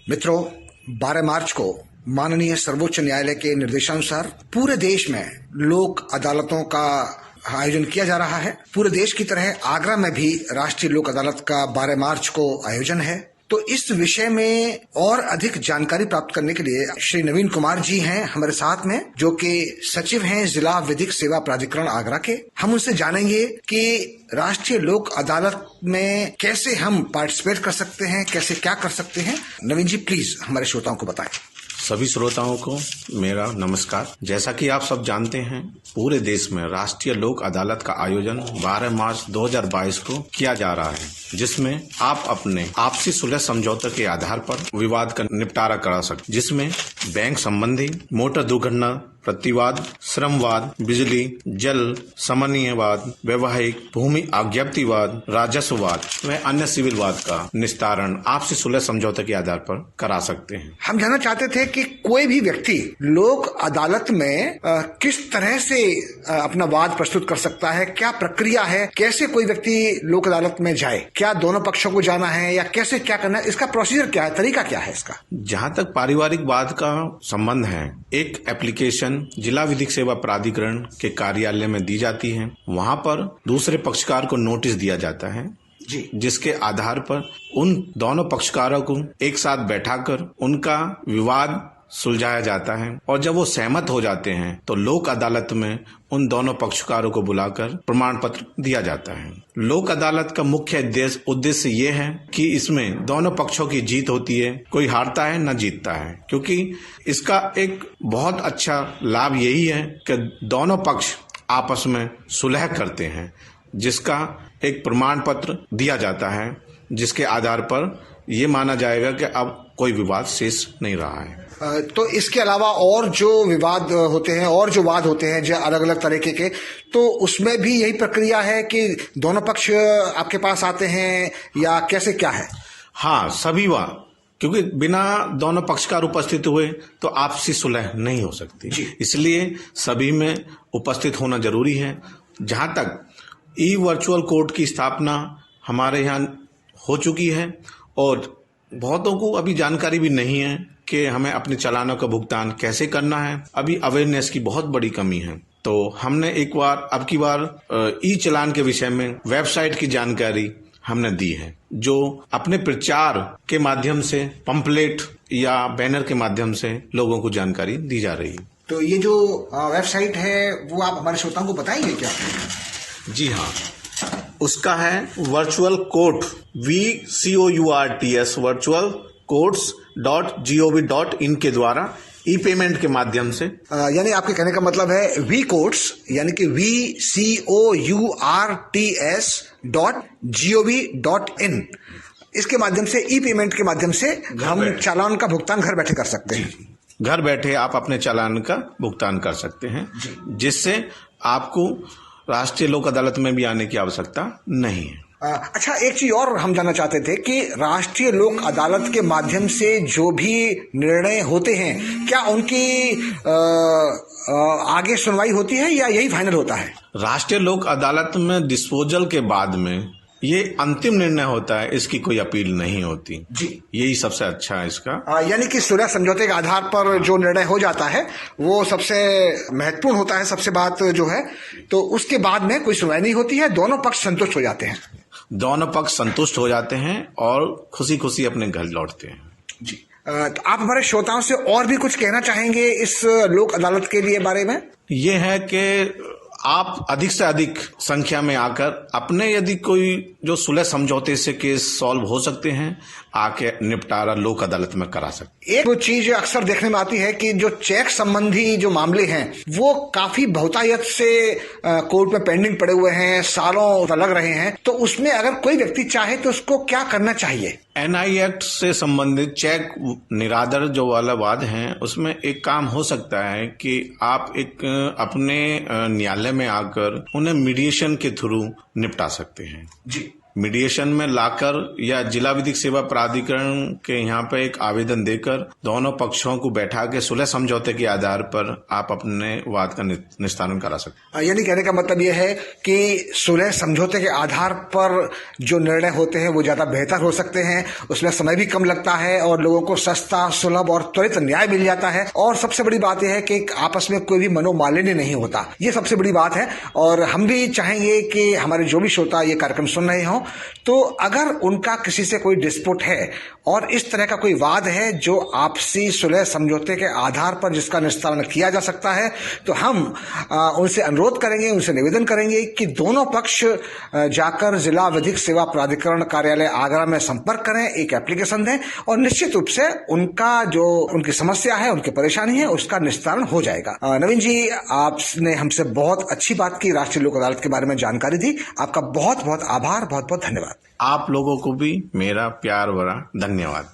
मित्रों, 12 मार्च को माननीय सर्वोच्च न्यायालय के निर्देशानुसार पूरे देश में लोक अदालतों का आयोजन किया जा रहा है। पूरे देश की तरह आगरा में भी राष्ट्रीय लोक अदालत का 12 मार्च को आयोजन है। तो इस विषय में और अधिक जानकारी प्राप्त करने के लिए श्री नवीन कुमार जी हैं हमारे साथ में, जो कि सचिव हैं जिला विधिक सेवा प्राधिकरण आगरा के। हम उनसे जानेंगे कि राष्ट्रीय लोक अदालत में कैसे हम पार्टिसिपेट कर सकते हैं, कैसे क्या कर सकते हैं। नवीन जी, प्लीज हमारे श्रोताओं को बताएं। सभी श्रोताओं को मेरा नमस्कार। जैसा कि आप सब जानते हैं, पूरे देश में राष्ट्रीय लोक अदालत का आयोजन 12 मार्च 2022 को किया जा रहा है, जिसमें आप अपने आपसी सुलह समझौते के आधार पर विवाद का निपटारा करा सकते, जिसमें बैंक संबंधी, मोटर दुर्घटना प्रतिवाद, श्रमवाद, बिजली, जल, समन्वयवाद, वैवाहिक, भूमि आज्ञप्तिवाद, राजस्ववाद व अन्य सिविल वाद का निस्तारण आपसी सुलह समझौते के आधार पर करा सकते हैं। हम जानना चाहते थे कि कोई भी व्यक्ति लोक अदालत में किस तरह से अपना वाद प्रस्तुत कर सकता है, क्या प्रक्रिया है, कैसे कोई व्यक्ति लोक अदालत में जाए, क्या दोनों पक्षों को जाना है या कैसे क्या करना है, इसका प्रोसीजर क्या है, तरीका क्या है इसका? जहाँ तक पारिवारिक वाद का संबंध है, एक एप्लीकेशन जिला विधिक सेवा प्राधिकरण के कार्यालय में दी जाती है। वहाँ पर दूसरे पक्षकार को नोटिस दिया जाता है जी, जिसके आधार पर उन दोनों पक्षकारों को एक साथ बैठाकर उनका विवाद सुलझाया जाता है। और जब वो सहमत हो जाते हैं तो लोक अदालत में उन दोनों पक्षकारों को बुलाकर प्रमाण पत्र दिया जाता है। लोक अदालत का मुख्य उद्देश्य ये है कि इसमें दोनों पक्षों की जीत होती है, कोई हारता है न जीतता है, क्योंकि इसका एक बहुत अच्छा लाभ यही है कि दोनों पक्ष आपस में सुलह करते हैं, जिसका एक प्रमाण पत्र दिया जाता है, जिसके आधार पर ये माना जाएगा कि अब कोई विवाद शेष नहीं रहा है। तो इसके अलावा और जो विवाद होते हैं और जो वाद होते हैं जो अलग अलग तरीके के, तो उसमें भी यही प्रक्रिया है कि दोनों पक्ष आपके पास आते हैं या कैसे क्या है? हाँ, सभी वाद, क्योंकि बिना दोनों पक्षकार उपस्थित हुए तो आपसी सुलह नहीं हो सकती, इसलिए सभी में उपस्थित होना जरूरी है। जहाँ तक ई वर्चुअल कोर्ट की स्थापना हमारे यहाँ हो चुकी है और बहुतों को अभी जानकारी भी नहीं है कि हमें अपने चालानों का भुगतान कैसे करना है। अभी अवेयरनेस की बहुत बड़ी कमी है, तो हमने अब की बार ई चालान के विषय में वेबसाइट की जानकारी हमने दी है, जो अपने प्रचार के माध्यम से, पंपलेट या बैनर के माध्यम से लोगों को जानकारी दी जा रही है। तो ये जो वेबसाइट है वो आप हमारे श्रोताओं को बताएंगे क्या? जी हाँ, उसका है virtual court VCOURTS virtual courts.gov.in के द्वारा ई पेमेंट के माध्यम से, यानी आपके कहने का मतलब है वी कोर्ट्स यानी कि VCOURTS.gov.in, इसके माध्यम से ई पेमेंट के माध्यम से हम चालान का भुगतान घर बैठे कर सकते हैं। घर बैठे आप अपने चालान का भुगतान कर सकते हैं, जिससे आपको राष्ट्रीय लोक अदालत में भी आने की आवश्यकता नहीं है। अच्छा, एक चीज और हम जानना चाहते थे कि राष्ट्रीय लोक अदालत के माध्यम से जो भी निर्णय होते हैं, क्या उनकी आगे सुनवाई होती है या यही फाइनल होता है? राष्ट्रीय लोक अदालत में डिस्पोजल के बाद में ये अंतिम निर्णय होता है, इसकी कोई अपील नहीं होती जी। यही सबसे अच्छा है इसका। यानी कि सुलह समझौते के आधार पर जो निर्णय हो जाता है वो सबसे महत्वपूर्ण होता है, सबसे बात जो है, तो उसके बाद में कोई सुनवाई नहीं होती है, दोनों पक्ष संतुष्ट हो जाते हैं। दोनों पक्ष संतुष्ट हो जाते हैं और खुशी खुशी अपने घर लौटते हैं जी। तो आप हमारे श्रोताओं से और भी कुछ कहना चाहेंगे इस लोक अदालत के लिए बारे में? ये है कि आप अधिक से अधिक संख्या में आकर अपने, यदि कोई जो सुलह समझौते से केस सॉल्व हो सकते हैं, आके निपटारा लोक अदालत में करा सकते। एक चीज अक्सर देखने में आती है कि जो चेक संबंधी जो मामले हैं वो काफी बहुतायत से कोर्ट में पेंडिंग पड़े हुए हैं, सालों लग रहे हैं, तो उसमें अगर कोई व्यक्ति चाहे तो उसको क्या करना चाहिए? NI एक्ट से संबंधित चेक निरादर जो वाला वाद है, उसमें एक काम हो सकता है कि आप एक अपने न्यायालय में आकर उन्हें मीडिएशन के थ्रू निपटा सकते हैं जी। मीडिएशन में लाकर या जिला विधिक सेवा प्राधिकरण के यहाँ पे एक आवेदन देकर दोनों पक्षों को बैठा के सुलह समझौते के आधार पर आप अपने वाद का निस्तारण करा सकते। यानी कहने का मतलब यह है कि सुलह समझौते के आधार पर जो निर्णय होते हैं वो ज्यादा बेहतर हो सकते हैं, उसमें समय भी कम लगता है और लोगों को सस्ता, सुलभ और त्वरित न्याय मिल जाता है। और सबसे बड़ी बात यह है कि आपस में कोई भी मनोमालिन्य नहीं होता, ये सबसे बड़ी बात है। और हम भी चाहेंगे कि हमारे जो भी श्रोता ये कार्यक्रम सुन रहे हो, तो अगर उनका किसी से कोई डिस्प्यूट है और इस तरह का कोई वाद है जो आपसी सुलह समझौते के आधार पर जिसका निस्तारण किया जा सकता है, तो हम उनसे अनुरोध करेंगे, उनसे निवेदन करेंगे कि दोनों पक्ष जाकर जिला विधिक सेवा प्राधिकरण कार्यालय आगरा में संपर्क करें, एक एप्लीकेशन दें और निश्चित रूप से उनका जो उनकी समस्या है, उनकी परेशानी है, उसका निस्तारण हो जाएगा। नवीन जी, आपने हमसे बहुत अच्छी बात की, राष्ट्रीय लोक अदालत के बारे में जानकारी दी। आपका बहुत बहुत आभार, बहुत बहुत धन्यवाद। आप लोगों को भी मेरा प्यार भरा धन्यवाद।